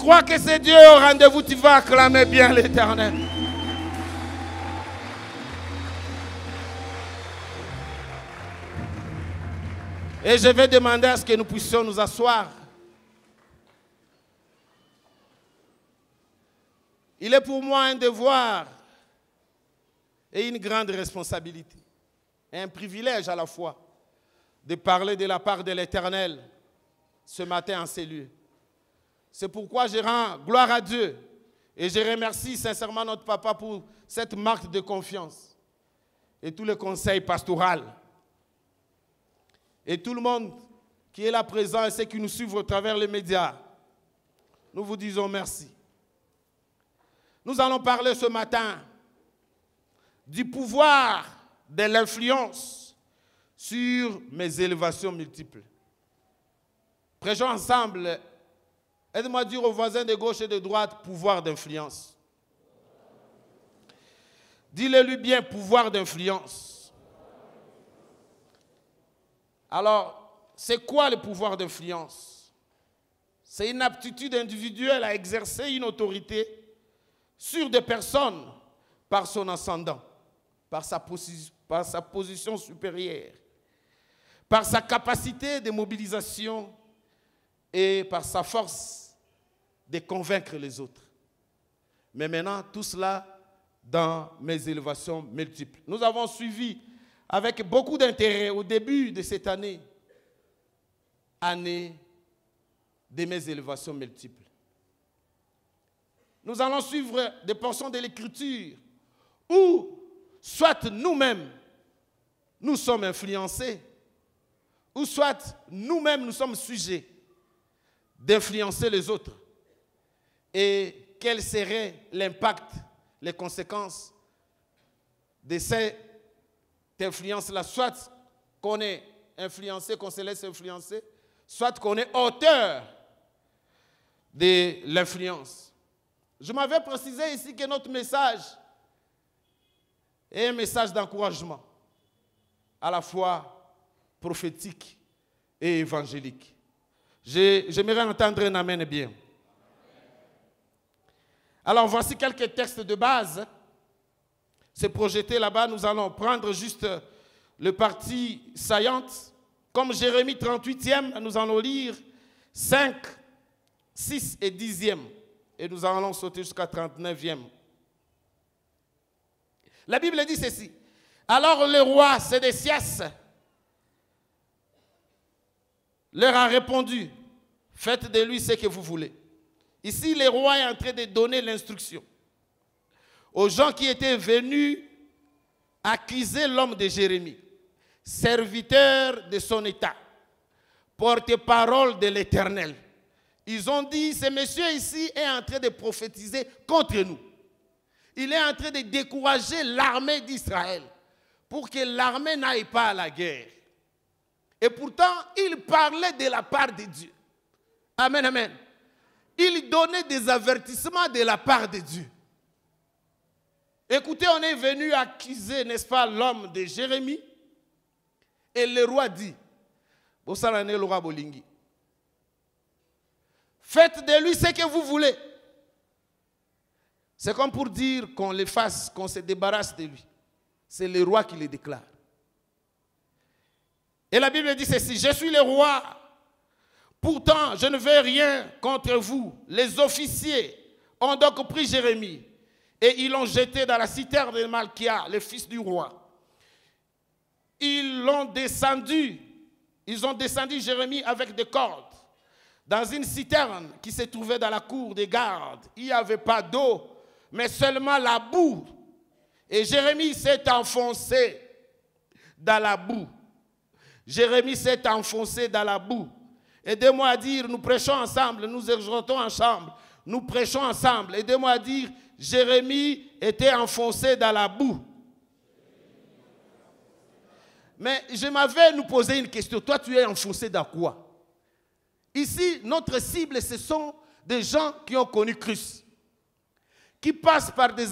crois que c'est Dieu au rendez-vous, tu vas acclamer bien l'Éternel. Et je vais demander à ce que nous puissions nous asseoir. Il est pour moi un devoir et une grande responsabilité, et un privilège à la fois, de parler de la part de l'Éternel ce matin en ces lieux. C'est pourquoi je rends gloire à Dieu et je remercie sincèrement notre papa pour cette marque de confiance et tout le conseil pastoral. Et tout le monde qui est là présent et ceux qui nous suivent au travers les médias, nous vous disons merci. Nous allons parler ce matin du pouvoir de l'influence sur mes élévations multiples. Prêchons ensemble. Aide-moi à dire aux voisins de gauche et de droite, pouvoir d'influence. Dis-le-lui bien, pouvoir d'influence. Alors, c'est quoi le pouvoir d'influence? C'est une aptitude individuelle à exercer une autorité sur des personnes par son ascendant, par sa position supérieure, par sa capacité de mobilisation et par sa force de convaincre les autres. Mais maintenant, tout cela dans mes élévations multiples. Nous avons suivi avec beaucoup d'intérêt au début de cette année de mes élévations multiples. Nous allons suivre des portions de l'Écriture où soit nous-mêmes nous sommes influencés, ou soit nous-mêmes nous sommes sujets d'influencer les autres. Et quel serait l'impact, les conséquences de cette influence-là, soit qu'on est influencé, qu'on se laisse influencer, soit qu'on est auteur de l'influence. Je m'avais précisé ici que notre message est un message d'encouragement, à la fois prophétique et évangélique. J'aimerais entendre un amen bien. Alors voici quelques textes de base. C'est projeté là-bas. Nous allons prendre juste le parti saillante. Comme Jérémie 38e, nous allons lire 5, 6 et 10e. Et nous allons sauter jusqu'à 39e. La Bible dit ceci. Alors le roi Sédécias leur a répondu, faites de lui ce que vous voulez. Ici, le roi est en train de donner l'instruction aux gens qui étaient venus accuser l'homme de Jérémie, serviteur de son état, porte-parole de l'Éternel. Ils ont dit, ce monsieur ici est en train de prophétiser contre nous. Il est en train de décourager l'armée d'Israël pour que l'armée n'aille pas à la guerre. Et pourtant, il parlait de la part de Dieu. Amen, amen. Il donnait des avertissements de la part de Dieu. Écoutez, on est venu accuser, n'est-ce pas, l'homme de Jérémie. Et le roi dit, faites de lui ce que vous voulez. C'est comme pour dire qu'on l'efface, qu'on se débarrasse de lui. C'est le roi qui le déclare. Et la Bible dit ceci, je suis le roi, pourtant je ne veux rien contre vous. Les officiers ont donc pris Jérémie et ils l'ont jeté dans la citerne de Malchia, le fils du roi. Ils ont descendu Jérémie avec des cordes dans une citerne qui se trouvait dans la cour des gardes. Il n'y avait pas d'eau, mais seulement la boue. Et Jérémie s'est enfoncé dans la boue. Jérémie s'est enfoncé dans la boue. Aidez-moi à dire, nous prêchons ensemble, nous exhortons ensemble, nous prêchons ensemble. Aidez-moi à dire, Jérémie était enfoncé dans la boue. Mais je m'avais nous poser une question. Toi, tu es enfoncé dans quoi? Ici, notre cible, ce sont des gens qui ont connu Christ, qui passent par des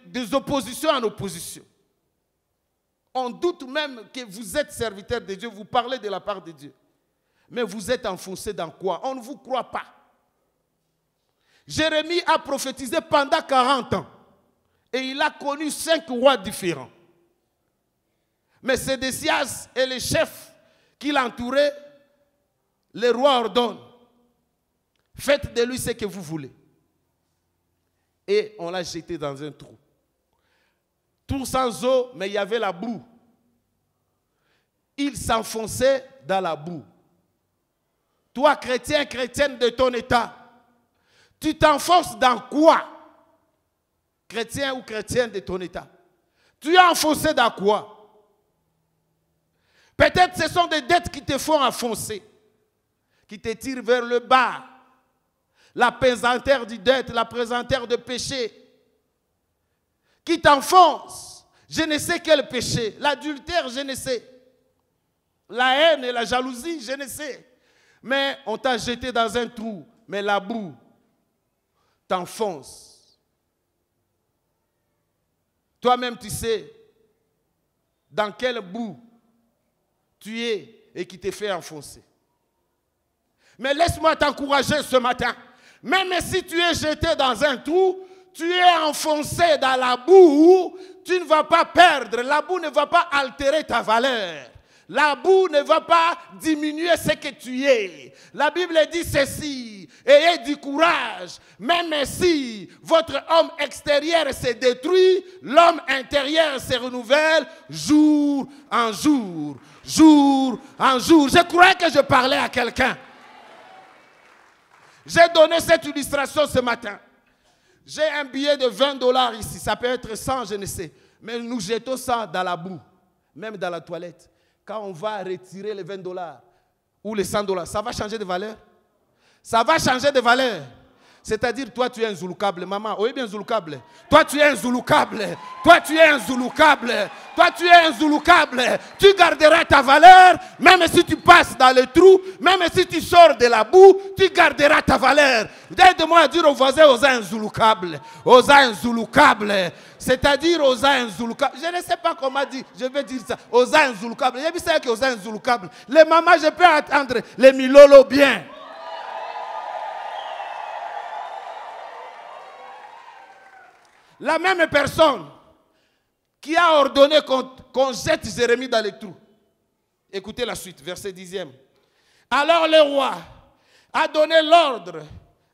des oppositions en opposition. On doute même que vous êtes serviteur de Dieu, vous parlez de la part de Dieu. Mais vous êtes enfoncés dans quoi? On ne vous croit pas. Jérémie a prophétisé pendant 40 ans. Et il a connu 5 rois différents. Mais Sédécias et les chefs qui l'entouraient, les rois ordonnent. Faites de lui ce que vous voulez. Et on l'a jeté dans un trou. Trou sans eau, mais il y avait la boue. Il s'enfonçait dans la boue. Toi, chrétien, chrétienne de ton état, tu t'enfonces dans quoi? Chrétien ou chrétienne de ton état. Tu es enfoncé dans quoi? Peut-être ce sont des dettes qui te font enfoncer, qui te tirent vers le bas. La pesanteur du dette, la pesanteur de péché, qui t'enfonce. Je ne sais quel péché. L'adultère, je ne sais. La haine et la jalousie, je ne sais. Mais on t'a jeté dans un trou. Mais la boue t'enfonce. Toi-même, tu sais dans quelle boue tu es et qui te fait enfoncer. Mais laisse-moi t'encourager ce matin. Même si tu es jeté dans un trou, tu es enfoncé dans la boue, tu ne vas pas perdre. La boue ne va pas altérer ta valeur. La boue ne va pas diminuer ce que tu es. La Bible dit ceci: ayez du courage, même si votre homme extérieur se détruit, l'homme intérieur se renouvelle jour en jour, jour en jour. Je croyais que je parlais à quelqu'un. J'ai donné cette illustration ce matin. J'ai un billet de 20 $ ici. Ça peut être 100, je ne sais. Mais nous jetons ça dans la boue, même dans la toilette. Quand on va retirer les 20 $ ou les 100 $, ça va changer de valeur? Ça va changer de valeur. C'est-à-dire, toi, tu es un Zouloukable. Maman, oui, bien Zouloukable. Toi, tu es un Zouloukable. Toi, tu es un Zouloukable. Toi, tu es un Zouloukable. Tu garderas ta valeur, même si tu passes dans le trou, même si tu sors de la boue, tu garderas ta valeur. Aide-moi à dire aux voisins, osa un Zouloukable. Osa un Zouloukable. C'est-à-dire, osa un Zouloukable. Je ne sais pas comment dire, je vais dire ça. Osa un Zouloukable. J'ai vu ça que osa un Zouloukable. Les mamans, je peux attendre les milolo bien. La même personne qui a ordonné qu'on jette Jérémie dans les trous. Écoutez la suite, verset 10e. Alors le roi a donné l'ordre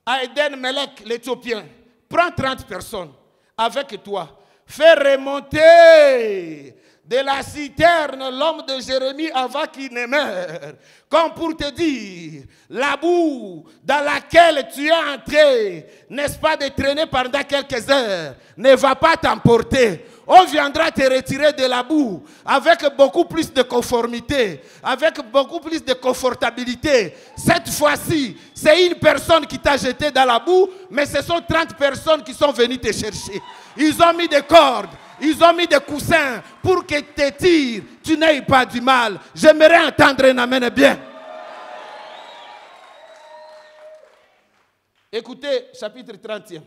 à Eden-Melech l'Éthiopien. Prends 30 personnes avec toi. Fais remonter de la citerne l'homme de Jérémie avant qu'il ne meure. Comme pour te dire, la boue dans laquelle tu es entré, n'est-ce pas, de traîner pendant quelques heures, ne va pas t'emporter. On viendra te retirer de la boue avec beaucoup plus de conformité, avec beaucoup plus de confortabilité. Cette fois-ci, c'est une personne qui t'a jeté dans la boue, mais ce sont 30 personnes qui sont venues te chercher. Ils ont mis des cordes. Ils ont mis des coussins pour que tes tirs, tu n'aies pas du mal. J'aimerais entendre un amen bien. Écoutez, chapitre 30e.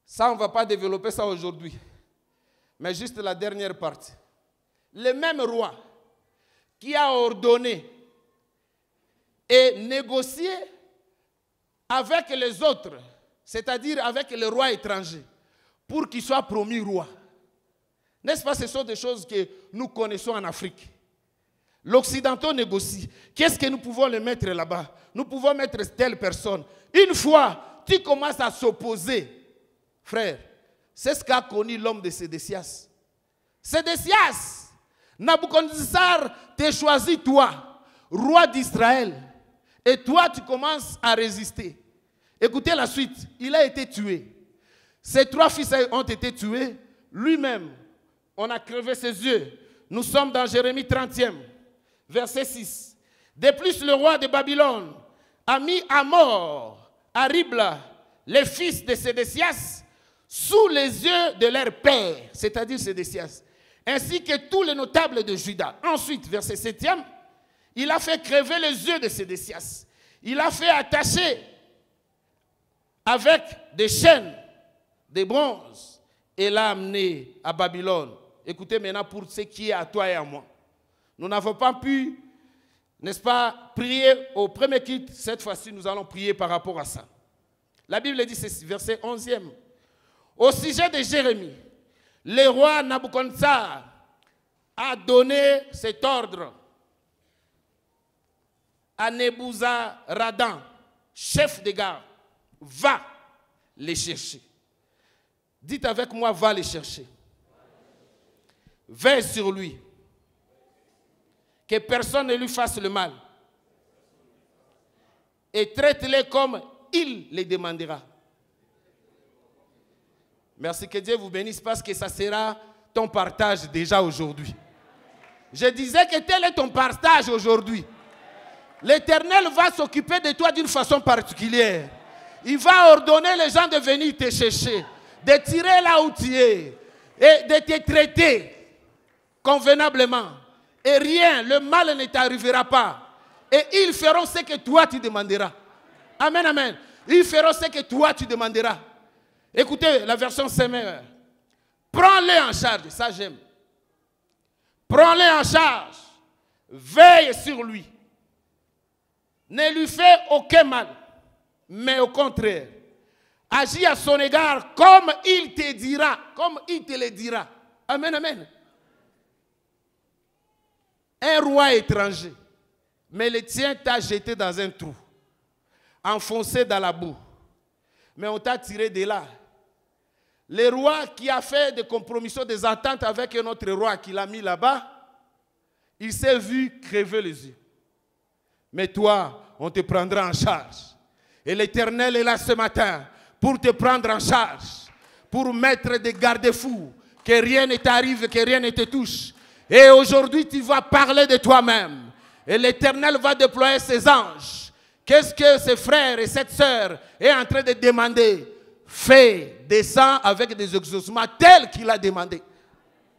Ça, on ne va pas développer ça aujourd'hui. Mais juste la dernière partie. Le même roi qui a ordonné et négocié avec les autres, c'est-à-dire avec les rois étrangers, pour qu'il soit promu roi. N'est-ce pas, ce sont des choses que nous connaissons en Afrique. L'Occidental négocie. Qu'est-ce que nous pouvons le mettre là-bas? Nous pouvons mettre telle personne. Une fois, tu commences à s'opposer. Frère, c'est ce qu'a connu l'homme de Sédécias. Sédécias, Nabuchodonosor t'a choisi toi, roi d'Israël. Et toi, tu commences à résister. Écoutez la suite. Il a été tué. Ses 3 fils ont été tués. Lui-même, on a crevé ses yeux. Nous sommes dans Jérémie 30e, verset 6. De plus, le roi de Babylone a mis à mort à Ribla les fils de Sédécias sous les yeux de leur père, c'est-à-dire Sédécias, ainsi que tous les notables de Juda. Ensuite, verset 7e, il a fait crever les yeux de Sédécias. Il a fait attacher avec des chaînes de bronze et l'a amené à Babylone. Écoutez maintenant pour ce qui est à toi et à moi. Nous n'avons pas pu n'est-ce pas, prier au premier culte. Cette fois-ci, nous allons prier par rapport à ça. La Bible dit ceci, verset 11e. Au sujet de Jérémie, le roi Nabuchodonosor a donné cet ordre à Nebuzaradan, chef de garde. Va les chercher. Dites avec moi, va les chercher. Veille sur lui. Que personne ne lui fasse le mal. Et traite-les comme il les demandera. Merci, que Dieu vous bénisse parce que ça sera ton partage déjà aujourd'hui. Je disais que tel est ton partage aujourd'hui. L'Éternel va s'occuper de toi d'une façon particulière. Il va ordonner les gens de venir te chercher, de tirer là où tu es et de te traiter convenablement. Et rien, le mal ne t'arrivera pas. Et ils feront ce que toi tu demanderas. Amen, amen. Ils feront ce que toi tu demanderas. Écoutez la version Semeur. Prends-les en charge, ça j'aime. Prends-les en charge. Veille sur lui. Ne lui fais aucun mal. Mais au contraire, agis à son égard comme il te dira. Comme il te le dira. Amen, amen. Un roi étranger, mais le tien t'a jeté dans un trou, enfoncé dans la boue. Mais on t'a tiré de là. Le roi qui a fait des compromissions, des ententes avec un autre roi qui l'a mis là-bas, il s'est vu crever les yeux. Mais toi, on te prendra en charge. Et l'Éternel est là ce matin pour te prendre en charge, pour mettre des garde-fous, que rien ne t'arrive, que rien ne te touche. Et aujourd'hui, tu vas parler de toi-même. Et l'Éternel va déployer ses anges. Qu'est-ce que ses frères et cette sœur est en train de demander? Fais, descends avec des exaucements tels qu'il a demandé.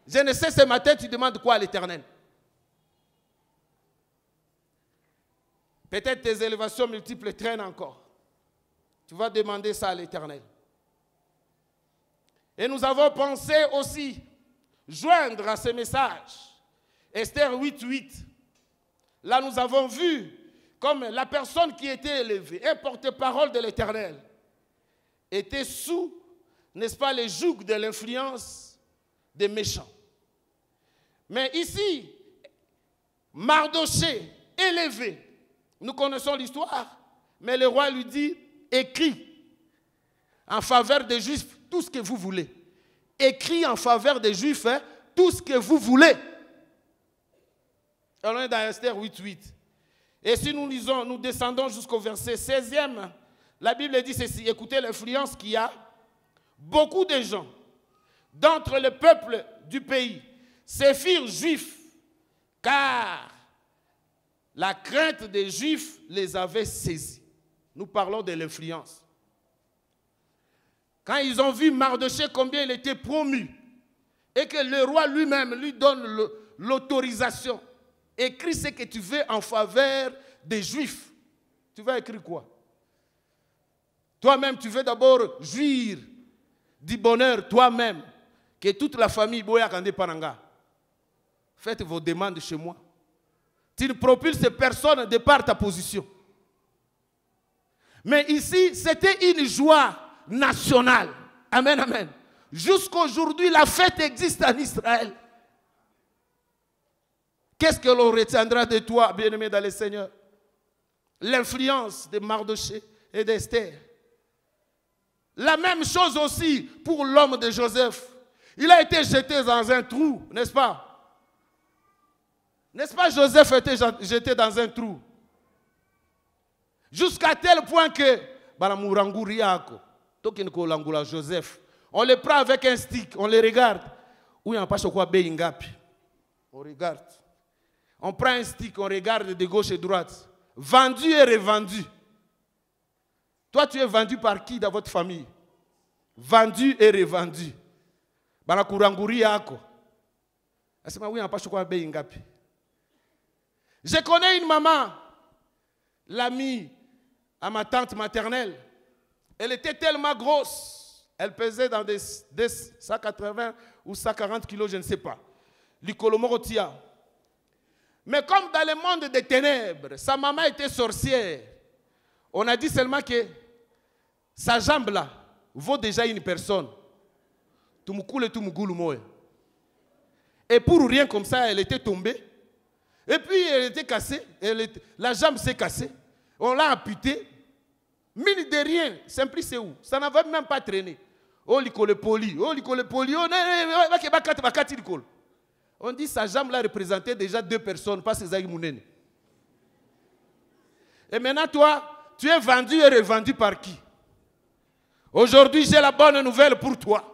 Je ne sais, ce matin, tu demandes quoi à l'Éternel? Peut-être tes élévations multiples traînent encore. Tu vas demander ça à l'Éternel. Et nous avons pensé aussi joindre à ce message Esther 8:8. Là, nous avons vu comme la personne qui était élevée, un porte-parole de l'Éternel, était sous, n'est-ce pas, les jougs de l'influence des méchants. Mais ici, Mardoché, élevé, nous connaissons l'histoire, mais le roi lui dit, écris en faveur des Juifs tout ce que vous voulez. Écris en faveur des Juifs tout ce que vous voulez. On est dans Esther 8:8. Et si nous lisons, nous descendons jusqu'au verset 16e, la Bible dit ceci, écoutez l'influence qu'il y a. Beaucoup de gens d'entre le peuple du pays se firent juifs, car la crainte des Juifs les avait saisis. Nous parlons de l'influence. Quand ils ont vu Mardoché combien il était promu, et que le roi lui-même lui donne l'autorisation, écris ce que tu veux en faveur des Juifs. Tu vas écrire quoi? Toi-même, tu veux d'abord jouir du bonheur toi-même, que toute la famille Boya Kande Pananga. Faites vos demandes chez moi. Tu ne propulses personne de par ta position. Mais ici, c'était une joie nationale. Amen, amen. Jusqu'aujourd'hui, la fête existe en Israël. Qu'est-ce que l'on retiendra de toi, bien-aimé dans le Seigneur? L'influence de Mardoché et d'Esther. La même chose aussi pour l'homme de Joseph. Il a été jeté dans un trou, n'est-ce pas? N'est-ce pas, Joseph a été jeté dans un trou? Jusqu'à tel point que, Joseph, on le prend avec un stick, on le regarde. On regarde. On prend un stick, on regarde de gauche et de droite. Vendu et revendu. Toi, tu es vendu par qui dans votre famille? Vendu et revendu. Je connais une maman, l'amie à ma tante maternelle. Elle était tellement grosse. Elle pesait dans des 180 ou 140 kilos, je ne sais pas. L'Ikolomorotia. Mais comme dans le monde des ténèbres, sa maman était sorcière, on a dit seulement que sa jambe là vaut déjà une personne. Et pour rien comme ça, elle était tombée. Et puis elle était cassée. La jambe s'est cassée. On l'a amputée. Mine de rien, simple c'est où? Ça n'avait même pas traîné. Oh, l'icole poli. Oh, l'icole poli. On dit que sa jambe là représentait déjà 2 personnes, pas ses aïmounènes. Et maintenant, toi, tu es vendu et revendu par qui? Aujourd'hui, j'ai la bonne nouvelle pour toi.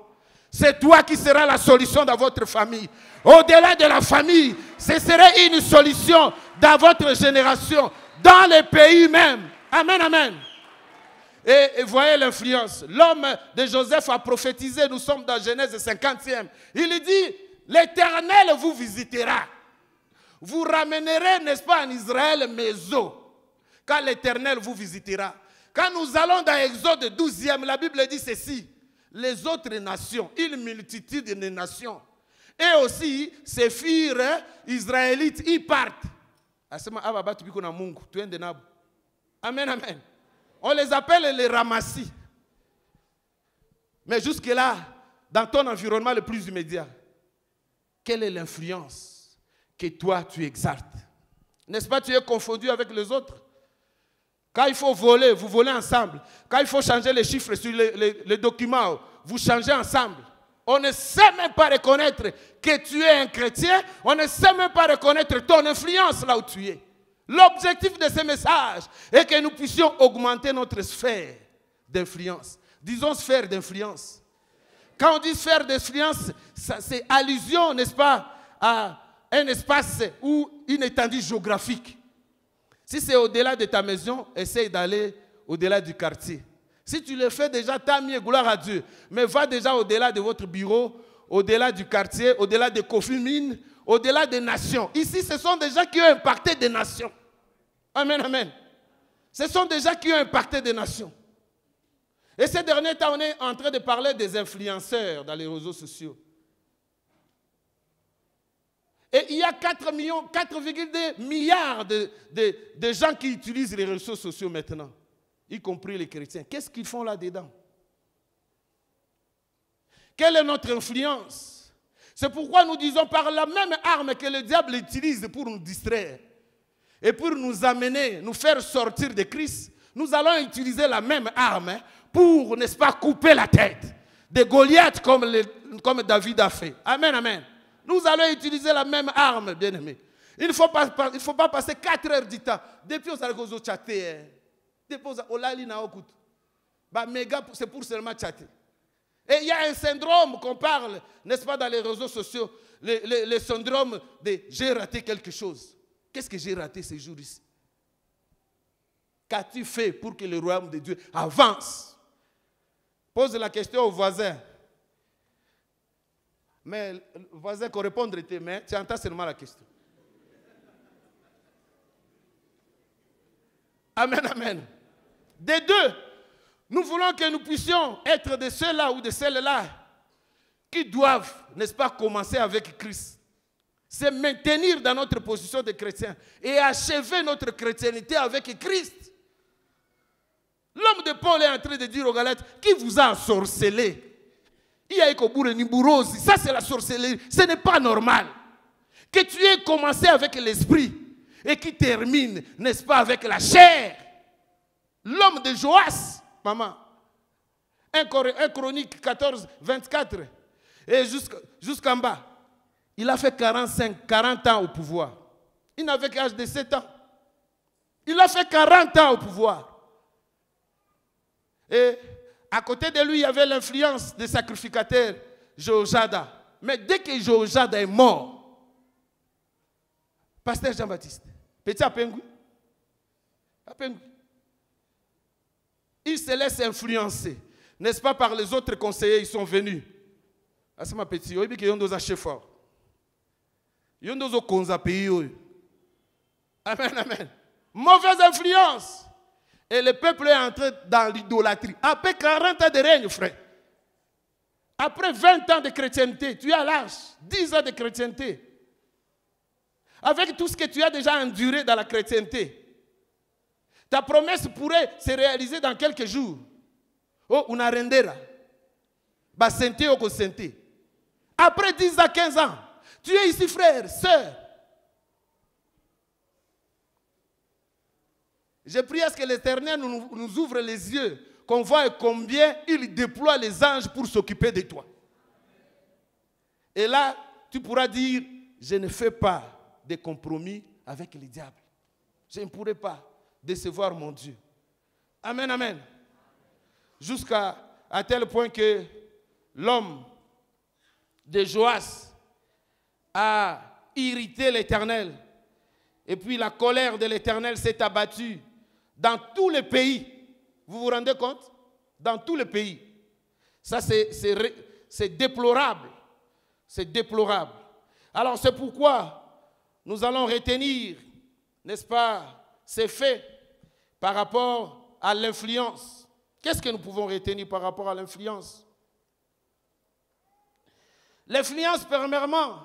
C'est toi qui seras la solution dans votre famille. Au-delà de la famille, ce serait une solution dans votre génération, dans les pays même. Amen, amen. Et voyez l'influence. L'homme de Joseph a prophétisé, nous sommes dans Genèse 50e. Il dit, l'Éternel vous visitera. Vous ramènerez, n'est-ce pas, en Israël, mes os. Quand l'Éternel vous visitera. Quand nous allons dans Exode 12e, la Bible dit ceci. Les autres nations, une multitude de nations, et aussi ces filles israélites, ils partent. Amen, amen. On les appelle les ramassis. Mais jusque-là, dans ton environnement le plus immédiat, quelle est l'influence que toi tu exaltes? N'est-ce pas, tu es confondu avec les autres? Quand il faut voler, vous volez ensemble. Quand il faut changer les chiffres sur les documents, vous changez ensemble. On ne sait même pas reconnaître que tu es un chrétien. On ne sait même pas reconnaître ton influence là où tu es. L'objectif de ce message est que nous puissions augmenter notre sphère d'influence. Disons sphère d'influence. Quand on dit sphère d'influence, c'est allusion, n'est-ce pas, à un espace ou une étendue géographique. Si c'est au-delà de ta maison, essaye d'aller au-delà du quartier. Si tu le fais déjà, tant mieux, gloire à Dieu. Mais va déjà au-delà de votre bureau, au-delà du quartier, au-delà des conflits, au-delà des nations. Ici, ce sont des gens qui ont impacté des nations. Amen, amen. Ce sont des gens qui ont impacté des nations. Et ces derniers temps, on est en train de parler des influenceurs dans les réseaux sociaux. Et il y a 4,2 milliards de gens qui utilisent les réseaux sociaux maintenant, y compris les chrétiens. Qu'est-ce qu'ils font là-dedans? Quelle est notre influence? C'est pourquoi nous disons par la même arme que le diable utilise pour nous distraire et pour nous amener, nous faire sortir de Christ, nous allons utiliser la même arme pour, n'est-ce pas, couper la tête de Goliath comme David a fait. Amen, amen. Nous allons utiliser la même arme, bien-aimés. Il ne faut pas passer 4 heures du temps. Depuis, on s'arrête aux chatter. Depuis, on lali na okut. C'est pour seulement chatter. Et il y a un syndrome qu'on parle, n'est-ce pas, dans les réseaux sociaux. Le syndrome de « j'ai raté quelque chose ». Qu'est-ce que j'ai raté ces jours ici? Qu'as-tu fait pour que le royaume de Dieu avance? Pose la question au voisin. Mais le voisin qu'on répondre tes mains, tu entends seulement la question. Amen, amen. Des deux, nous voulons que nous puissions être de ceux-là ou de celles-là qui doivent, n'est-ce pas, commencer avec Christ. C'est maintenir dans notre position de chrétien et achever notre chrétienté avec Christ. L'homme de Paul est en train de dire aux Galates, qui vous a ensorcelé? Ça c'est la sorcellerie, ce n'est pas normal. Que tu aies commencé avec l'esprit et qui termine, n'est-ce pas, avec la chair. L'homme de Joas, maman, 1 Chronique 14, 24, et jusqu'en bas, il a fait 40 ans au pouvoir. Il n'avait qu'âge de 7 ans. Il a fait 40 ans au pouvoir. Et à côté de lui, il y avait l'influence des sacrificateurs, Jéhojada. Mais dès que Jéhojada est mort, pasteur Jean-Baptiste, petit Apengui, il se laisse influencer, n'est-ce pas, par les autres conseillers, ils sont venus. Asama petit, il y a un chef fort. Il y a un konza pays. Amen, amen. Mauvaise influence. Et le peuple est entré dans l'idolâtrie. Après 40 ans de règne, frère. Après 20 ans de chrétienté, tu as l'âge, 10 ans de chrétienté. avec tout ce que tu as déjà enduré dans la chrétienté, ta promesse pourrait se réaliser dans quelques jours. Oh, on a rendera. Basente ou kosente. Après 10 à 15 ans, tu es ici, frère, sœur. Je prie à ce que l'Éternel nous ouvre les yeux, qu'on voit combien il déploie les anges pour s'occuper de toi. Et là, tu pourras dire, je ne fais pas de compromis avec le diable. Je ne pourrai pas décevoir mon Dieu. Amen, amen. Jusqu'à tel point que l'homme de Joas a irrité l'Éternel. Et puis la colère de l'Éternel s'est abattue dans tout le pays. Vous vous rendez compte? Dans tout le pays. Ça, c'est déplorable. C'est déplorable. Alors, c'est pourquoi nous allons retenir, n'est-ce pas, ces faits par rapport à l'influence. Qu'est-ce que nous pouvons retenir par rapport à l'influence? L'influence, premièrement,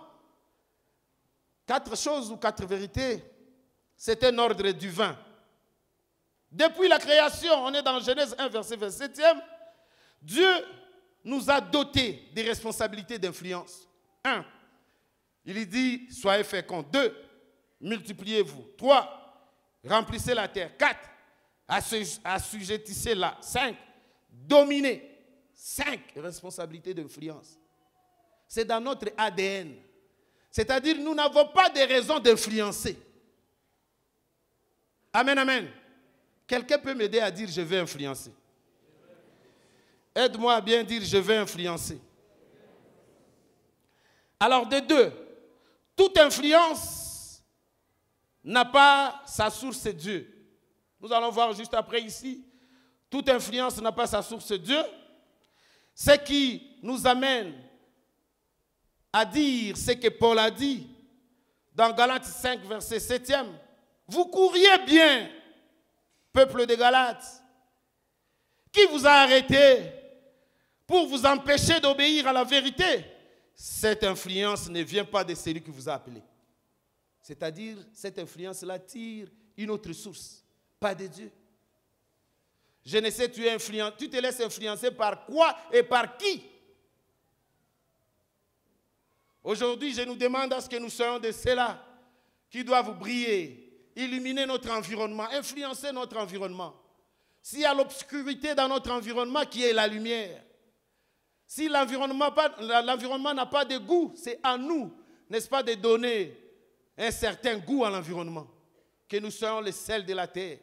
4 choses ou 4 vérités, c'est un ordre divin. Depuis la création, on est dans Genèse 1, verset 27, Dieu nous a dotés des responsabilités d'influence. 1, il dit, soyez féconds. 2, multipliez-vous. 3, remplissez la terre. 4, assujettissez-la. 5, dominez. 5 responsabilités d'influence. C'est dans notre ADN. C'est-à-dire, nous n'avons pas de raison d'influencer. Amen, amen. Quelqu'un peut m'aider à dire, je vais influencer. Aide-moi à bien dire, je vais influencer. Alors, de 2, toute influence n'a pas sa source Dieu. Nous allons voir juste après ici. Toute influence n'a pas sa source Dieu. Ce qui nous amène à dire ce que Paul a dit dans Galates 5, verset 7. Vous couriez bien, peuple de Galates. Qui vous a arrêté pour vous empêcher d'obéir à la vérité? Cette influence ne vient pas de celui qui vous a appelé. C'est-à-dire, cette influence-là tire une autre source, pas de Dieu. Je ne sais, tu te laisses influencer par quoi et par qui? Aujourd'hui, je nous demande à ce que nous soyons de ceux-là qui doivent briller, illuminer notre environnement, influencer notre environnement. S'il y a l'obscurité dans notre environnement, qui est la lumière? Si l'environnement n'a pas de goût, c'est à nous, n'est-ce pas, de donner un certain goût à l'environnement. Que nous soyons les sels de la terre.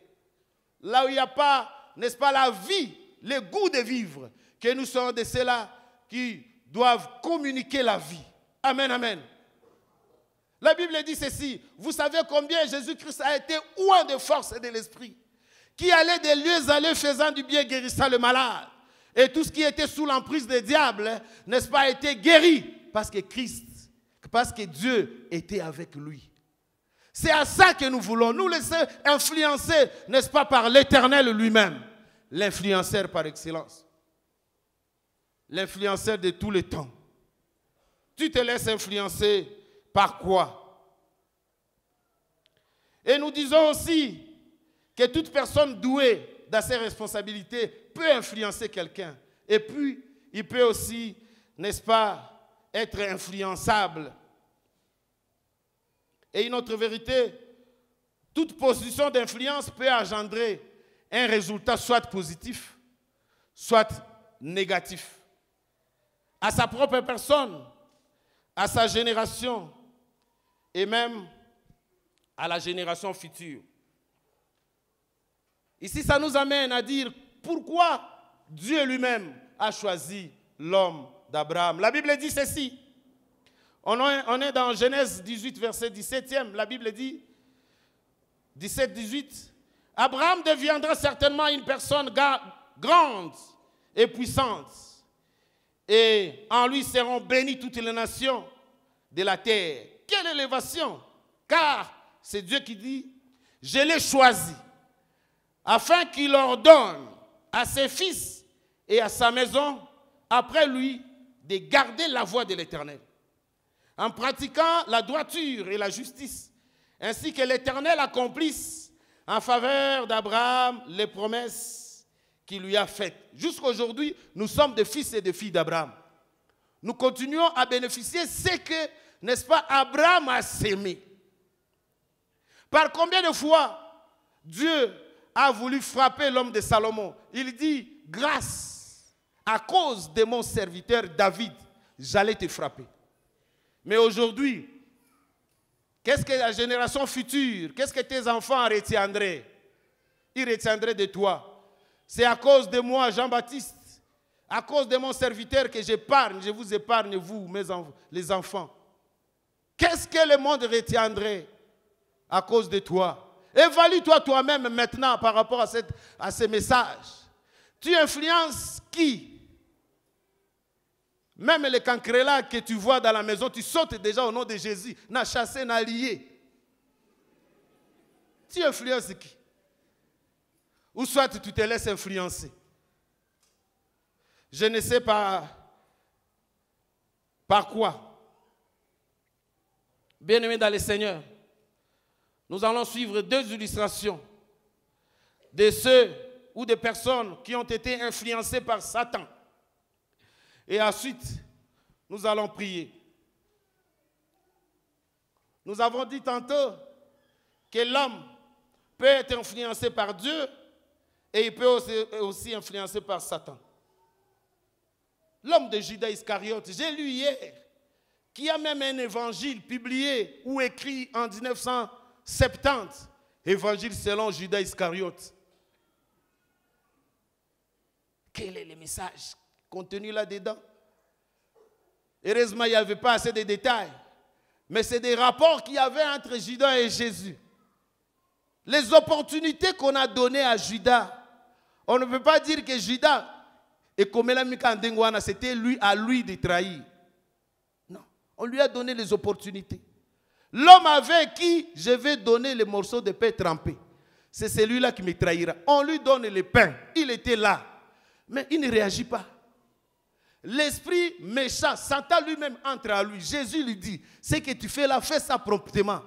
Là où il n'y a pas, n'est-ce pas, la vie, le goût de vivre, que nous soyons de ceux-là qui doivent communiquer la vie. Amen, amen. La Bible dit ceci. Vous savez combien Jésus-Christ a été oint de force et de l'esprit, qui allait de lieux à lieux faisant du bien, guérissant le malade. Et tout ce qui était sous l'emprise des diables, n'est-ce pas, a été guéri parce que Dieu était avec lui. C'est à ça que nous voulons nous laisser influencer, n'est-ce pas, par l'Éternel lui-même, l'influenceur par excellence, l'influenceur de tous les temps. Tu te laisses influencer par quoi? Et nous disons aussi que toute personne douée dans ses responsabilités peut influencer quelqu'un. Et puis, il peut aussi, n'est-ce pas, être influençable. Et une autre vérité, toute position d'influence peut engendrer un résultat soit positif, soit négatif. À sa propre personne, à sa génération et même à la génération future. Ici, ça nous amène à dire pourquoi Dieu lui-même a choisi l'homme d'Abraham. La Bible dit ceci. On est dans Genèse 18, verset 17. La Bible dit, 17-18, Abraham deviendra certainement une personne grande et puissante. Et en lui seront bénies toutes les nations de la terre. Quelle élévation! Car c'est Dieu qui dit, je l'ai choisi, afin qu'il ordonne à ses fils et à sa maison, après lui, de garder la voie de l'Éternel, en pratiquant la droiture et la justice ainsi que l'Éternel accomplisse en faveur d'Abraham les promesses qu'il lui a faites. Jusqu'à aujourd'hui, nous sommes des fils et des filles d'Abraham. Nous continuons à bénéficier de ce que, n'est-ce pas, Abraham a sémé. Par combien de fois Dieu a voulu frapper l'homme de Salomon? Il dit, grâce, à cause de mon serviteur David, j'allais te frapper. Mais aujourd'hui, qu'est-ce que la génération future, qu'est-ce que tes enfants retiendraient? Ils retiendraient de toi. C'est à cause de moi, Jean-Baptiste, à cause de mon serviteur que j'épargne, je vous épargne, vous, les enfants. Qu'est-ce que le monde retiendrait à cause de toi? Évalue-toi toi-même maintenant par rapport à ce message. Tu influences qui? Même les cancrelats que tu vois dans la maison, tu sautes déjà au nom de Jésus. N'a chassé, n'a lié. Tu influences qui? Ou soit tu te laisses influencer. Je ne sais pas par quoi. Bien-aimés dans le Seigneur, nous allons suivre deux illustrations de ceux ou des personnes qui ont été influencées par Satan. Et ensuite, nous allons prier. Nous avons dit tantôt que l'homme peut être influencé par Dieu et il peut aussi influencé par Satan. L'homme de Judas Iscariote, j'ai lu hier, qu'il y a même un évangile publié ou écrit en 1970, évangile selon Judas Iscariote. Quel est le message contenu là-dedans? Heureusement, il n'y avait pas assez de détails. Mais c'est des rapports qu'il y avait entre Judas et Jésus. Les opportunités qu'on a données à Judas, on ne peut pas dire que Judas, c'était à lui de trahir. Non, on lui a donné les opportunités. L'homme avec qui je vais donner les morceaux de pain trempés, c'est celui-là qui me trahira. On lui donne le pain, il était là. Mais il ne réagit pas. L'esprit méchant, Satan lui-même entre à lui. Jésus lui dit, ce que tu fais là, fais ça promptement.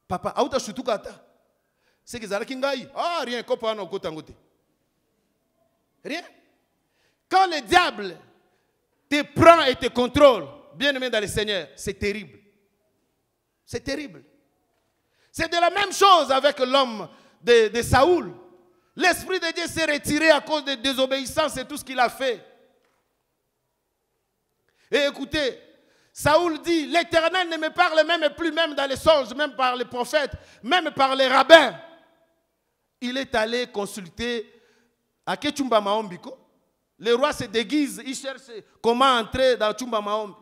Papa, aouta chutukata. C'est que zara kingai. Ah, rien, kopa no kotangote. Rien. Quand le diable te prend et te contrôle, bien-aimé dans le Seigneur, c'est terrible. C'est terrible. C'est de la même chose avec l'homme de Saoul. L'Esprit de Dieu s'est retiré à cause de désobéissance et tout ce qu'il a fait. Et écoutez, Saoul dit, l'Éternel ne me parle même plus, même dans les songes, même par les prophètes, même par les rabbins. Il est allé consulter à Ketchumba Maombiko. Le roi se déguise, il cherche comment entrer dans Chumba Maombi.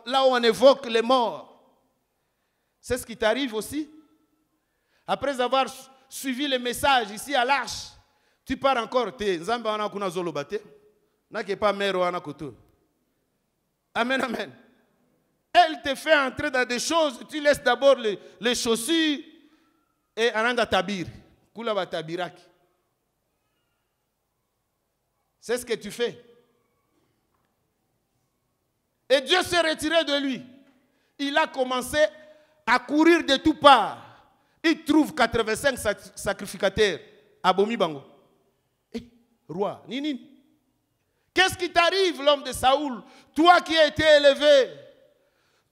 Là où on évoque les morts. C'est ce qui t'arrive aussi. Après avoir suivi le message ici à l'Arche, tu pars encore. Amen, amen. Elle te fait entrer dans des choses, tu laisses d'abord les chaussures et Aranda Tabir. Kula Tabiraki. C'est ce que tu fais. Et Dieu s'est retiré de lui. Il a commencé à courir de toutes parts. Il trouve 85 sacrificateurs à Bomi Bango. Roi, Nini. Qu'est-ce qui t'arrive, l'homme de Saoul? Toi qui as été élevé,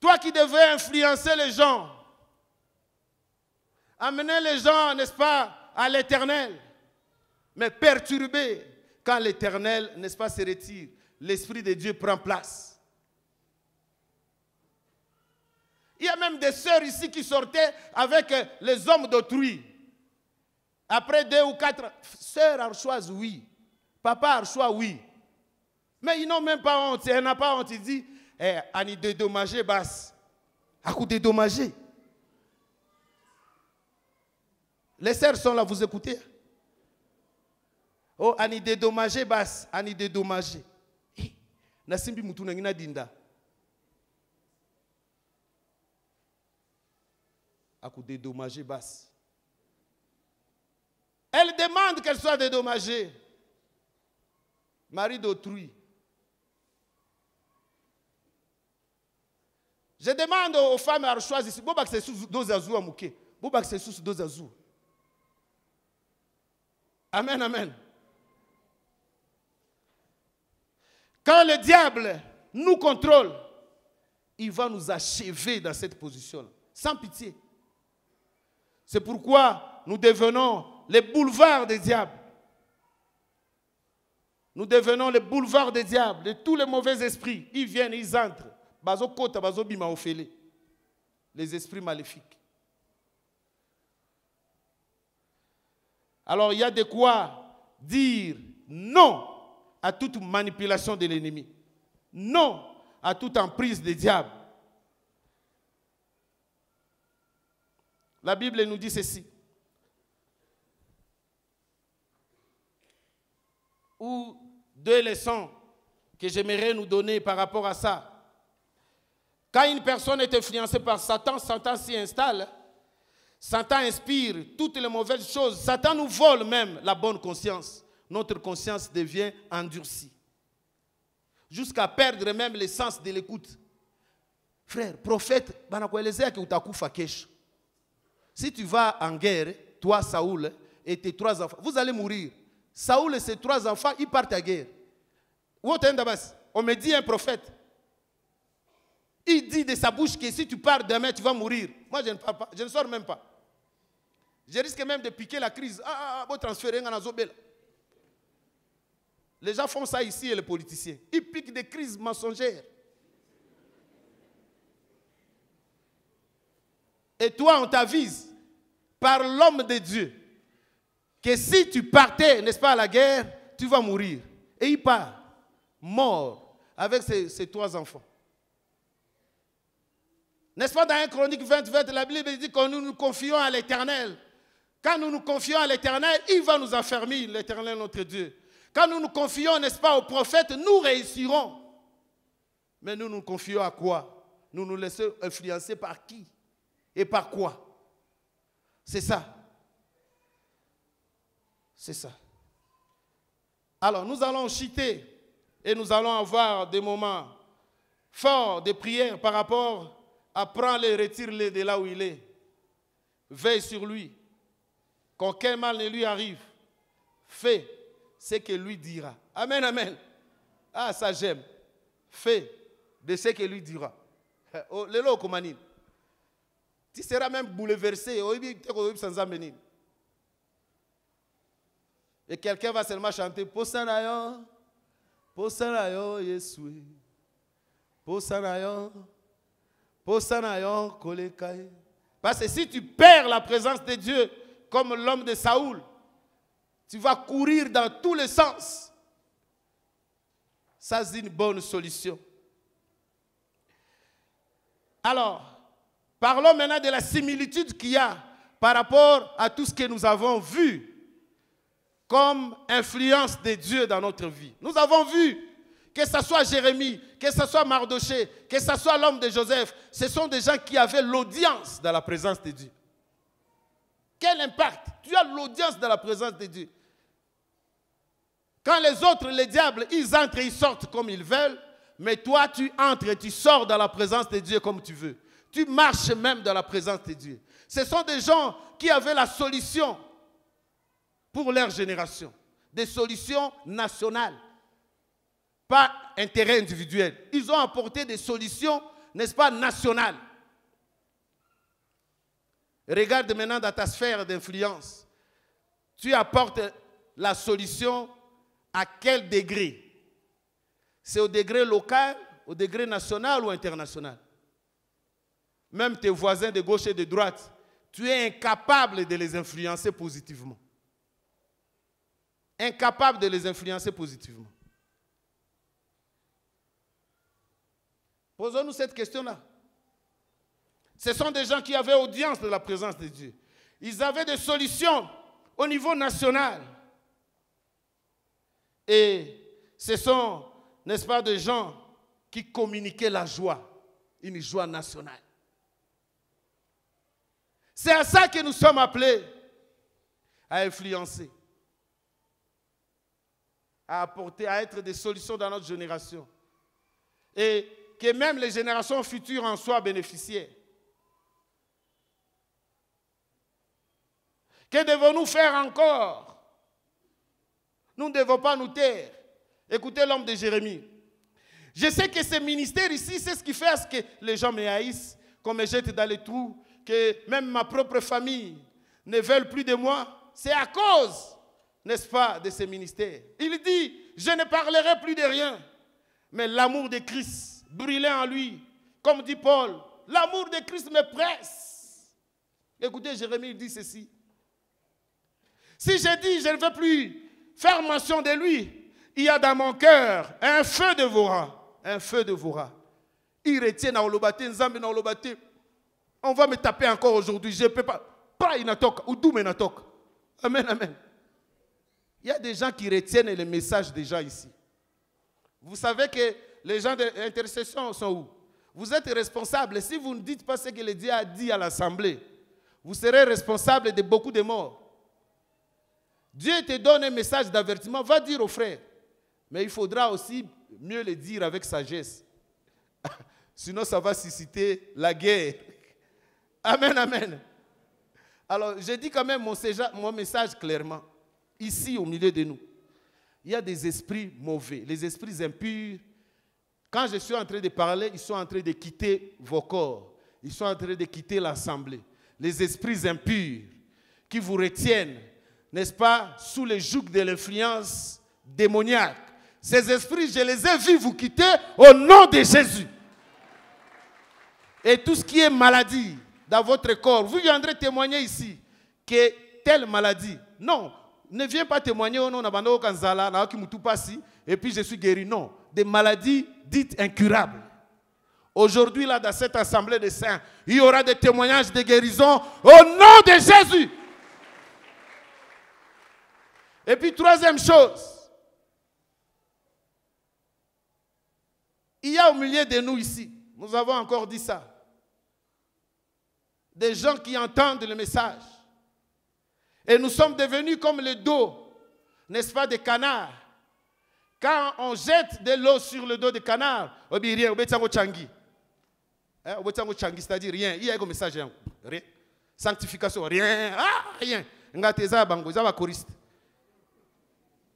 toi qui devais influencer les gens, amener les gens, n'est-ce pas, à l'Éternel, mais perturber. Quand l'Éternel, n'est-ce pas, se retire, l'Esprit de Dieu prend place. Il y a même des sœurs ici qui sortaient avec les hommes d'autrui. Après 2 ou 4, sœurs archoises, oui. Papa archois, oui. Mais ils n'ont même pas honte. Elle n'a pas honte. Il dit, on est dédommagé, basse. À coup dédommagé. Les sœurs sont là, vous écoutez? Oh, on est dédommagé, basse. On est dédommagé. Nasimbi mutuna ngina dinda. À coup dédommagé, basse. Elle demande qu'elle soit dédommagée. Mari d'autrui. Je demande aux femmes à choisir si Bobak c'est sous 12 azou à Mouké. Bobak c'est sous 12 azou. Amen, amen. Quand le diable nous contrôle, il va nous achever dans cette position-là, sans pitié. C'est pourquoi nous devenons les boulevards des diables. Nous devenons les boulevards des diables, de tous les mauvais esprits. Ils viennent, ils entrent. Bazo kota, bazo bima ofele. Les esprits maléfiques. Alors il y a de quoi dire non à toute manipulation de l'ennemi. Non à toute emprise des diables. La Bible nous dit ceci. Ou deux leçons que j'aimerais nous donner par rapport à ça. Quand une personne est influencée par Satan, Satan s'y installe. Satan inspire toutes les mauvaises choses. Satan nous vole même la bonne conscience. Notre conscience devient endurcie. Jusqu'à perdre même le sens de l'écoute. Frère, prophète, si tu vas en guerre, toi, Saoul, et tes 3 enfants, vous allez mourir. Saoul et ses 3 enfants, ils partent à guerre. On me dit un prophète. Il dit de sa bouche que si tu pars demain, tu vas mourir. Moi, je ne pars pas, je ne sors même pas. Je risque même de piquer la crise. Bon transférer en Azobel. Les gens font ça ici et les politiciens. Ils piquent des crises mensongères. Et toi, on t'avise par l'homme de Dieu que si tu partais, n'est-ce pas, à la guerre, tu vas mourir. Et il part, mort, avec ses 3 enfants. N'est-ce pas, dans 1 Chronique 20, la Bible dit que nous nous confions à l'Éternel. Quand nous nous confions à l'Éternel, il va nous affermir, l'Éternel notre Dieu. Quand nous nous confions, n'est-ce pas, au prophète, nous réussirons. Mais nous nous confions à quoi? Nous nous laissons influencer par qui? Et par quoi? C'est ça. C'est ça. Alors, nous allons chuter et nous allons avoir des moments forts de prière par rapport à prendre-le, retire-le de là où il est. Veille sur lui. Qu'aucun mal ne lui arrive. Fais ce que lui dira. Amen, amen. Ah, ça j'aime. Fais de ce que lui dira. Lelo Komanine. Tu seras même bouleversé. Et quelqu'un va seulement chanter Posanayo, Posanayo, Yesui. Posanayo, Posanayo, Kolekaye. Parce que si tu perds la présence de Dieu, comme l'homme de Saoul, tu vas courir dans tous les sens. Ça, c'est une bonne solution. Alors, parlons maintenant de la similitude qu'il y a par rapport à tout ce que nous avons vu comme influence de Dieu dans notre vie. Nous avons vu que ce soit Jérémie, que ce soit Mardoché, que ce soit l'homme de Joseph, ce sont des gens qui avaient l'audience dans la présence de Dieu. Quel impact? Tu as l'audience dans la présence de Dieu. Quand les autres, les diables, ils entrent et ils sortent comme ils veulent, mais toi, tu entres et tu sors dans la présence de Dieu comme tu veux. Tu marches même dans la présence de Dieu. Ce sont des gens qui avaient la solution pour leur génération. Des solutions nationales. Pas intérêt individuel. Ils ont apporté des solutions, n'est-ce pas, nationales. Regarde maintenant dans ta sphère d'influence. Tu apportes la solution à quel degré? C'est au degré local, au degré national ou international? Même tes voisins de gauche et de droite, tu es incapable de les influencer positivement. Incapable de les influencer positivement. Posons-nous cette question-là. Ce sont des gens qui avaient audience de la présence de Dieu. Ils avaient des solutions au niveau national. Et ce sont, n'est-ce pas, des gens qui communiquaient la joie, une joie nationale. C'est à ça que nous sommes appelés à influencer, à apporter, à être des solutions dans notre génération. Et que même les générations futures en soient bénéficiaires. Que devons-nous faire encore? Nous ne devons pas nous taire. Écoutez l'homme de Jérémie. Je sais que ce ministère ici, c'est ce qui fait à ce que les gens me haïssent, qu'on me jette dans les trous, que même ma propre famille ne veulent plus de moi. C'est à cause, n'est-ce pas, de ce ministère. Il dit, je ne parlerai plus de rien, mais l'amour de Christ brûlait en lui. Comme dit Paul, l'amour de Christ me presse. Écoutez, Jérémie, il dit ceci. Si je dis, je ne veux plus faire mention de lui, il y a dans mon cœur un feu dévorant. Un feu dévorant. Il retient dans l'obate, Nzambe dans l'obate. On va me taper encore aujourd'hui. Je ne peux pas. Pas inatok, ou d'où menatok. Amen, amen. Il y a des gens qui retiennent les messages des gens ici. Vous savez que les gens d'intercession sont où? Vous êtes responsables. Si vous ne dites pas ce que le Dieu a dit à l'assemblée, vous serez responsable de beaucoup de morts. Dieu te donne un message d'avertissement, va dire aux frères. Mais il faudra aussi mieux le dire avec sagesse. Sinon, ça va susciter la guerre. Amen, amen. Alors, je dis quand même mon message clairement. Ici, au milieu de nous, il y a des esprits mauvais, les esprits impurs. Quand je suis en train de parler, ils sont en train de quitter vos corps. Ils sont en train de quitter l'assemblée. Les esprits impurs qui vous retiennent, n'est-ce pas, sous le joug de l'influence démoniaque. Ces esprits, je les ai vus vous quitter au nom de Jésus. Et tout ce qui est maladie dans votre corps, vous viendrez témoigner ici que telle maladie. Non, ne viens pas témoigner au nom de Kanzala, et puis je suis guéri. Non, des maladies dites incurables. Aujourd'hui, là, dans cette assemblée de saints, il y aura des témoignages de guérison au nom de Jésus. Et puis, troisième chose, il y a au milieu de nous ici, nous avons encore dit ça, des gens qui entendent le message. Et nous sommes devenus comme le dos, n'est-ce pas, des canards. Quand on jette de l'eau sur le dos des canards, on dit rien, on dit changi. C'est-à-dire rien. Il y a un message, rien. Sanctification, rien. Ah, rien.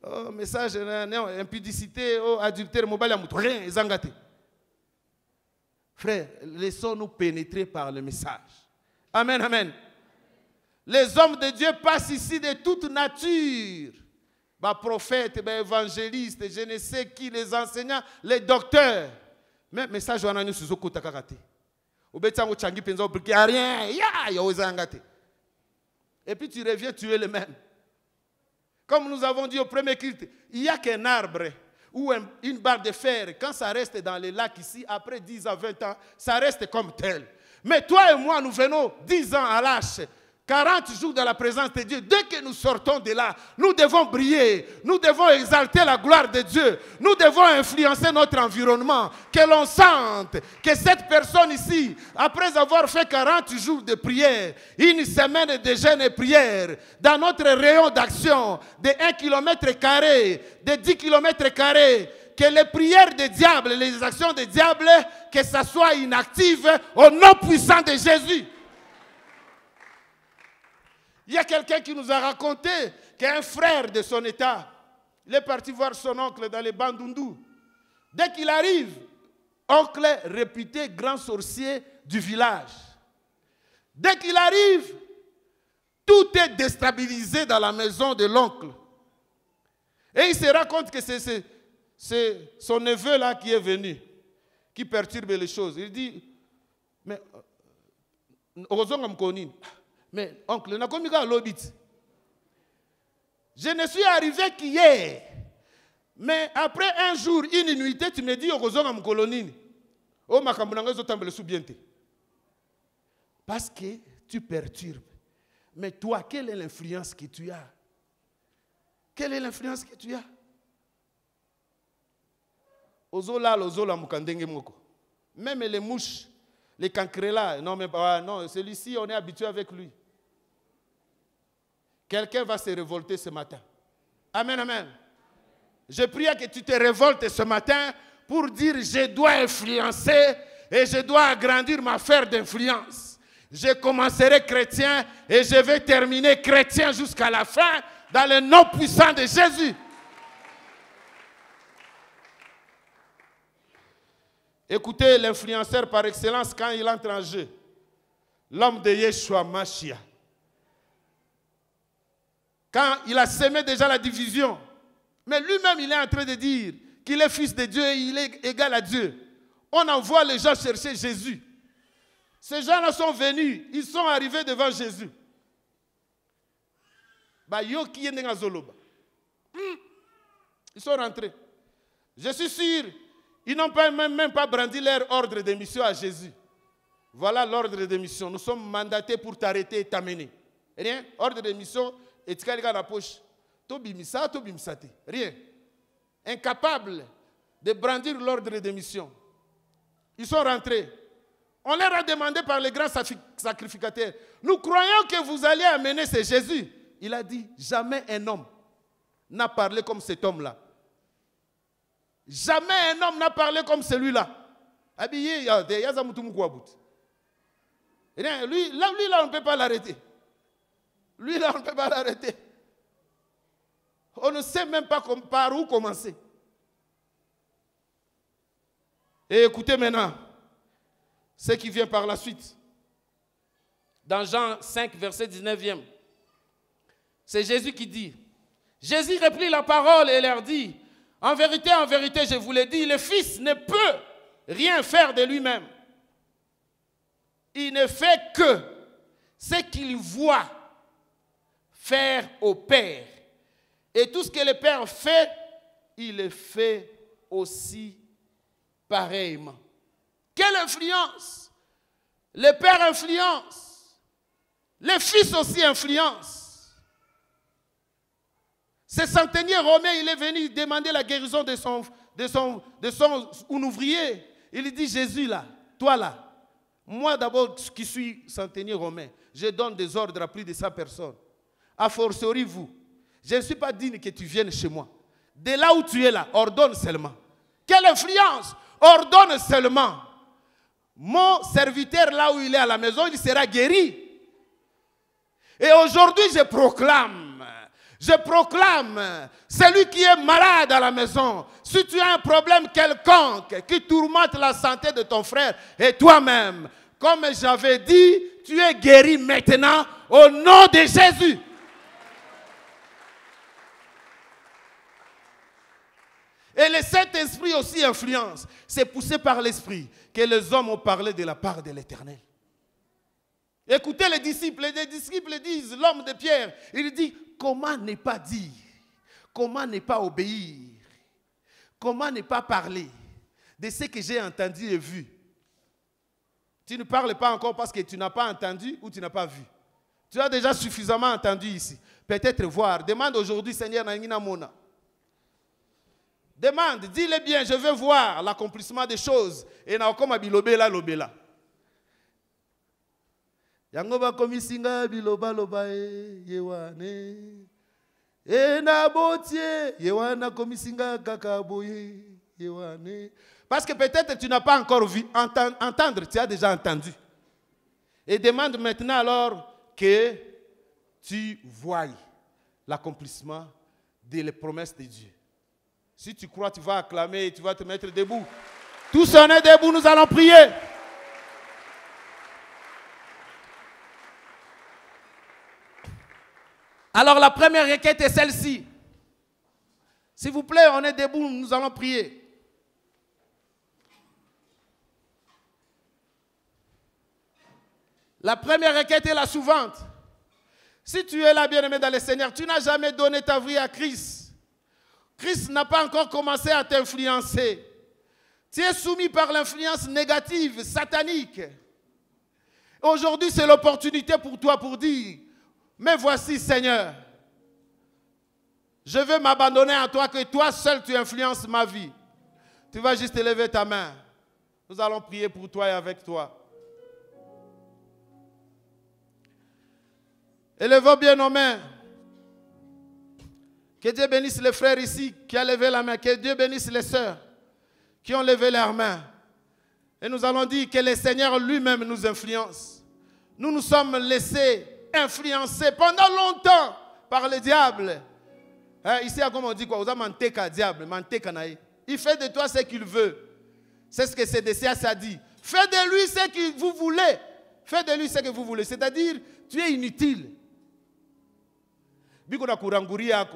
Oh, message, impudicité, oh, adultère, mobile, rien, zangate. Frère, laissons-nous pénétrer par le message. Amen, amen. Les hommes de Dieu passent ici de toute nature. Les prophètes, les évangélistes, je ne sais qui, les enseignants, les docteurs. Mais le message, on a nous sur ce kakate. Et puis tu reviens, tu es le même. Comme nous avons dit au premier culte, il n'y a qu'un arbre ou une barre de fer. Quand ça reste dans les lacs ici, après 10 à 20 ans, ça reste comme tel. Mais toi et moi, nous venons 10 ans à l'âge, 40 jours dans la présence de Dieu. Dès que nous sortons de là, nous devons briller. Nous devons exalter la gloire de Dieu. Nous devons influencer notre environnement. Que l'on sente que cette personne ici, après avoir fait 40 jours de prière, une semaine de jeûne et prière, dans notre rayon d'action de 1 km², de 10 km², que les prières des diables, les actions des diables, que ça soit inactive au nom puissant de Jésus. Il y a quelqu'un qui nous a raconté qu'un frère de son état, il est parti voir son oncle dans les Bandundu. Dès qu'il arrive, oncle réputé grand sorcier du village. Dès qu'il arrive, tout est déstabilisé dans la maison de l'oncle. Et il se rend compte que c'est son neveu là qui est venu, qui perturbe les choses. Il dit, mais mais oncle, je ne suis arrivé qu'hier. Mais après un jour, une nuitée, tu me dis, parce que tu perturbes. Mais toi, quelle est l'influence que tu as? Quelle est l'influence que tu as? Même les mouches, les cancrelats, non, mais non, celui-ci, on est habitué avec lui. Quelqu'un va se révolter ce matin. Amen, amen. Je prie que tu te révoltes ce matin pour dire je dois influencer et je dois agrandir ma sphère d'influence. Je commencerai chrétien et je vais terminer chrétien jusqu'à la fin dans le nom puissant de Jésus. Écoutez l'influenceur par excellence quand il entre en jeu. L'homme de Yeshua Mashiach. Quand il a semé déjà la division, mais lui-même il est en train de dire qu'il est fils de Dieu et il est égal à Dieu. On envoie les gens chercher Jésus. Ces gens-là sont venus, ils sont arrivés devant Jésus. Ils sont rentrés. Je suis sûr, ils n'ont même pas brandi leur ordre de mission à Jésus. Voilà l'ordre de mission. Nous sommes mandatés pour t'arrêter et t'amener. Rien. Ordre de mission, et tu as dans la poche. Rien. Incapable de brandir l'ordre de mission. Ils sont rentrés. On leur a demandé par les grands sacrificateurs, nous croyons que vous allez amener ce Jésus. Il a dit, jamais un homme n'a parlé comme cet homme-là. Jamais un homme n'a parlé comme celui-là. Lui, là, on ne peut pas l'arrêter. Lui, là, on ne peut pas l'arrêter. On ne sait même pas par où commencer. Et écoutez maintenant ce qui vient par la suite. Dans Jean 5, verset 19e, c'est Jésus qui dit, Jésus reprit la parole et leur dit, en vérité, je vous l'ai dit, le Fils ne peut rien faire de lui-même. Il ne fait que ce qu'il voit faire au Père. Et tout ce que le Père fait, il le fait aussi pareillement. Quelle influence! Le Père influence. Le Fils aussi influence. Ce centenier romain, il est venu demander la guérison de son ouvrier. Il dit, Jésus là, toi là, moi d'abord qui suis centenier romain, je donne des ordres à plus de 100 personnes. A fortiori vous, je ne suis pas digne que tu viennes chez moi. De là où tu es là, ordonne seulement. Quelle influence! Ordonne seulement. Mon serviteur, là où il est à la maison, il sera guéri. Et aujourd'hui, je proclame, celui qui est malade à la maison, si tu as un problème quelconque qui tourmente la santé de ton frère et toi-même, comme j'avais dit, tu es guéri maintenant au nom de Jésus. Et le Saint-Esprit aussi influence. C'est poussé par l'Esprit que les hommes ont parlé de la part de l'Éternel. Écoutez les disciples disent, l'homme de Pierre, il dit, comment ne pas dire, comment ne pas obéir, comment ne pas parler de ce que j'ai entendu et vu. Tu ne parles pas encore parce que tu n'as pas entendu ou tu n'as pas vu. Tu as déjà suffisamment entendu ici. Peut-être voir. Demande aujourd'hui, Seigneur, Nangina Mona. Demande, dis-le bien, je veux voir l'accomplissement des choses. Et na okoma bilobela lobela. Yangoba komisinga biloba loba yewane. E na botie yewana komisinga kakaboye yewane. Parce que peut-être tu n'as pas encore vu entendre, tu as déjà entendu. Et demande maintenant alors que tu voies l'accomplissement des promesses de Dieu. Si tu crois, tu vas acclamer et tu vas te mettre debout. Tous on est debout, nous allons prier. Alors la première requête est celle-ci. S'il vous plaît, on est debout, nous allons prier. La première requête est la suivante. Si tu es là, bien-aimé dans le Seigneur, tu n'as jamais donné ta vie à Christ. Christ n'a pas encore commencé à t'influencer. Tu es soumis par l'influence négative, satanique. Aujourd'hui, c'est l'opportunité pour toi pour dire, mais voici, Seigneur, je veux m'abandonner à toi, que toi seul tu influences ma vie. Tu vas juste élever ta main. Nous allons prier pour toi et avec toi. Élevons bien nos mains. Que Dieu bénisse les frères ici qui ont levé la main. Que Dieu bénisse les sœurs qui ont levé leurs mains. Et nous allons dire que le Seigneur lui-même nous influence. Nous nous sommes laissés influencer pendant longtemps par le diable. Ici, comme on dit quoi? Diable, il fait de toi ce qu'il veut. C'est ce que Sédécias a dit. Faites de lui ce que vous voulez. Faites de lui ce que vous voulez. C'est-à-dire, tu es inutile.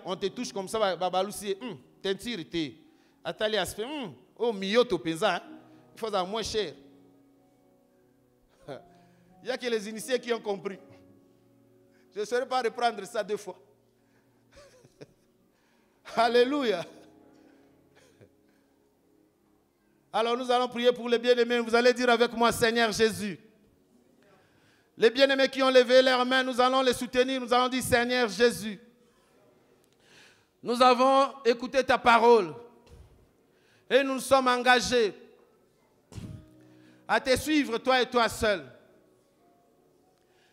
On te touche comme ça, tentire, Atali aspect, oh, miyoto pesa, il faut avoir moins cher. Il y a que les initiés qui ont compris. Je ne saurais pas reprendre ça 2 fois. Alléluia. Alors nous allons prier pour les bien-aimés. Vous allez dire avec moi, Seigneur Jésus. Les bien-aimés qui ont levé leurs mains, nous allons les soutenir. Nous allons dire, Seigneur Jésus. Nous avons écouté ta parole. Et nous nous sommes engagés à te suivre, toi et toi seul.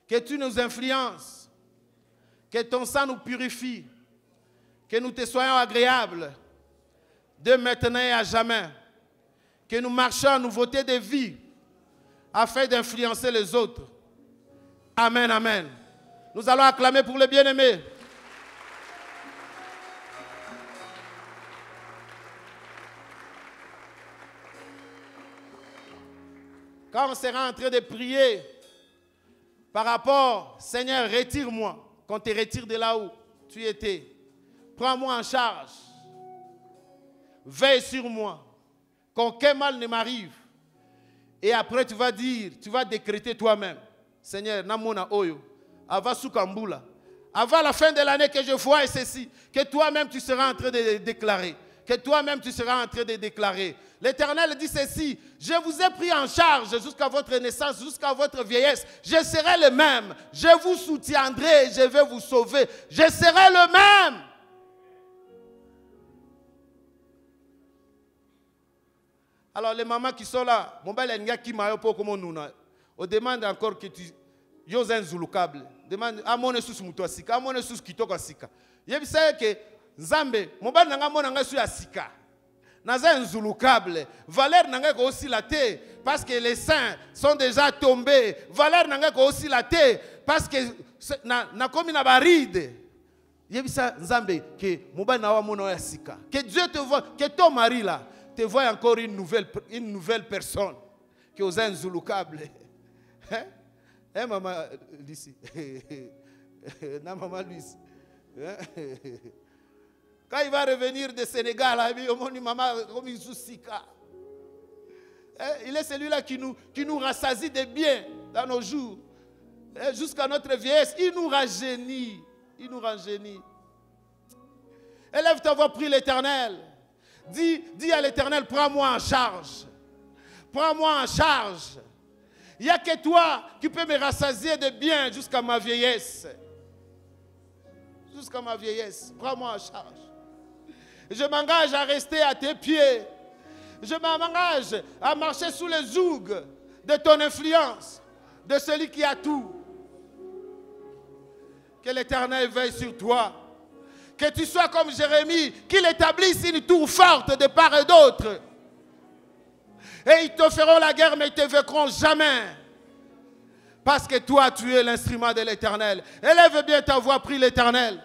Que tu nous influences. Que ton sang nous purifie. Que nous te soyons agréables. De maintenant et à jamais. Que nous marchions en nouveauté de vie. Afin d'influencer les autres. Amen, amen. Nous allons acclamer pour les bien-aimés. Quand on sera en train de prier par rapport, Seigneur, retire-moi. Qu'on te retire de là où tu étais. Prends-moi en charge. Veille sur moi. Qu'aucun mal ne m'arrive. Et après, tu vas dire, tu vas décréter toi-même. Seigneur, namona oyo. Avant Soukambula. Avant la fin de l'année que je vois ceci. Que toi-même, tu seras en train de déclarer. Que toi-même, tu seras en train de déclarer. L'Éternel dit ceci, je vous ai pris en charge jusqu'à votre naissance, jusqu'à votre vieillesse. Je serai le même. Je vous soutiendrai, je vais vous sauver. Je serai le même. Alors les mamans qui sont là, on demande encore que tu yoses un zouloukable. Demande à mon sous mutoasika, à mon sous kitoko sika. Yebisa que Nzambe, mon bal nanga mon nanga su asika. Naza un zouloukable. Valeur nanga ko aussi la terre parce que les saints sont déjà tombés. Valeur nanga ko aussi la terre parce que na komi na baride. Yebisa Nzambe que mon bal nawa mon asika. Que Dieu te voit, que ton mari là te voit encore une nouvelle personne qui est un zouloukable. Hein? Hein, maman Lucie? Non, maman Lucie. Quand il va revenir de Sénégal, il est celui-là qui nous rassasie de bien dans nos jours. Jusqu'à notre vieillesse, il nous rajeunit. Il nous rajeunit. Élève ta voix, prie l'Éternel. Dis à l'Éternel, prends-moi en charge. Prends-moi en charge. Il n'y a que toi qui peux me rassasier de bien jusqu'à ma vieillesse. Jusqu'à ma vieillesse. Prends-moi en charge. Je m'engage à rester à tes pieds. Je m'engage à marcher sous les jougs de ton influence, de celui qui a tout. Que l'Éternel veille sur toi. Que tu sois comme Jérémie, qu'il établisse une tour forte de part et d'autre. Et ils te feront la guerre, mais ils ne te vaincront jamais. Parce que toi, tu es l'instrument de l'Éternel. Élève bien ta voix, prie l'Éternel.